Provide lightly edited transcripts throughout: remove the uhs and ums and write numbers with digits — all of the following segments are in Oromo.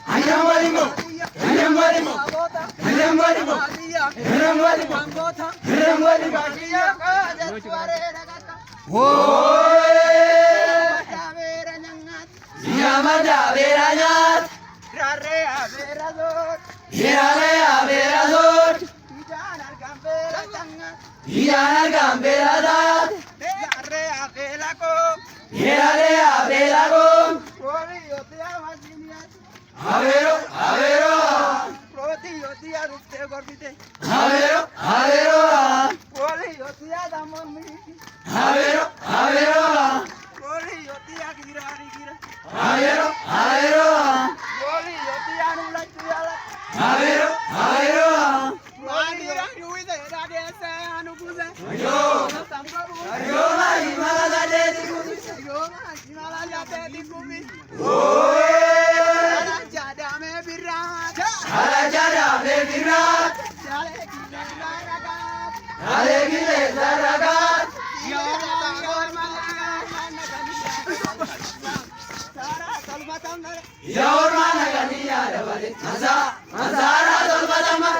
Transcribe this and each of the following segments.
Ayambarimo, ayambarimo, ayambarimo, ayambarimo, ayambarimo. Yamada veranyat, rare averador, Iyanar gamberadat, rare avelako, Avero, avero, avero, avero, avero, avero, avero, avero, avero, avero. Yo, yo mai malade di kumi. Oh, ala jada me birat. Ale gile zaragat. Yaur mana ganiya dabale. Mazara dol badama.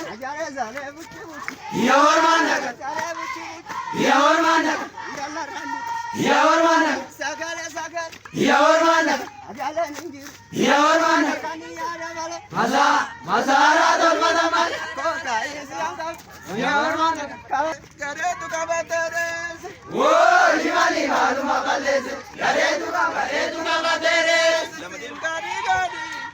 Yaur mana. Yaur mana. Yaur mana. Yaur mana. Yaur mana. Mazara dol badama. Yaur mana. Kare tu kabateres. Oh, shimali maluma balese. Kare tu kabateres. Lamadin gadi.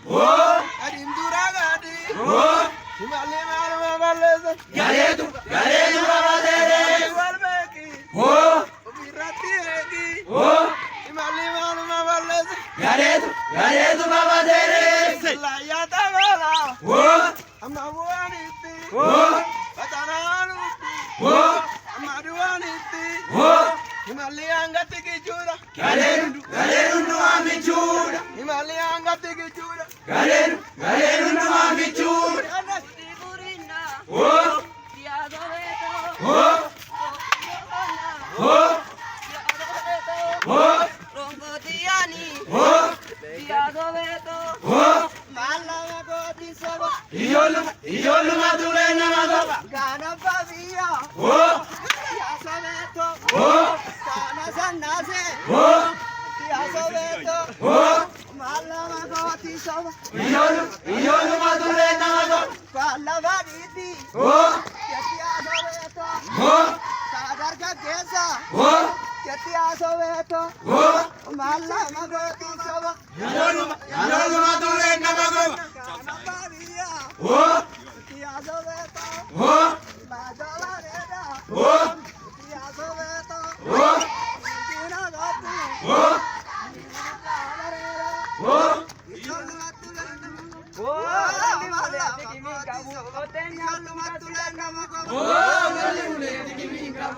Oh, adim duragadi. Oh, shimali maluma balese. Kare tu kabateres. Oh, birati. Oh, shimali maluma balese. Kare tu kabateres. Layata bala. Oh, amawaniti. Oh, patananuti. Oh, amaduaniti. Oh, Himalayangati kijura. Galeru nuami chura. Himalayangati kijura. Galeru nuami chura. Oh, oh, oh, oh, oh. Iyolu madule namago. Gana pavia. Oh. Yasaveto. Oh. Sana sanase. Oh. Yasaveto. Oh. Malamago tisava. Iyolu madule namago. Palavaditi. Oh. Yasaveto. Oh. Sadarga kesa. Oh. Yasaveto. Oh. Malamago tisava. Iyolu madule namago. Oh, oh, oh, oh, oh, oh.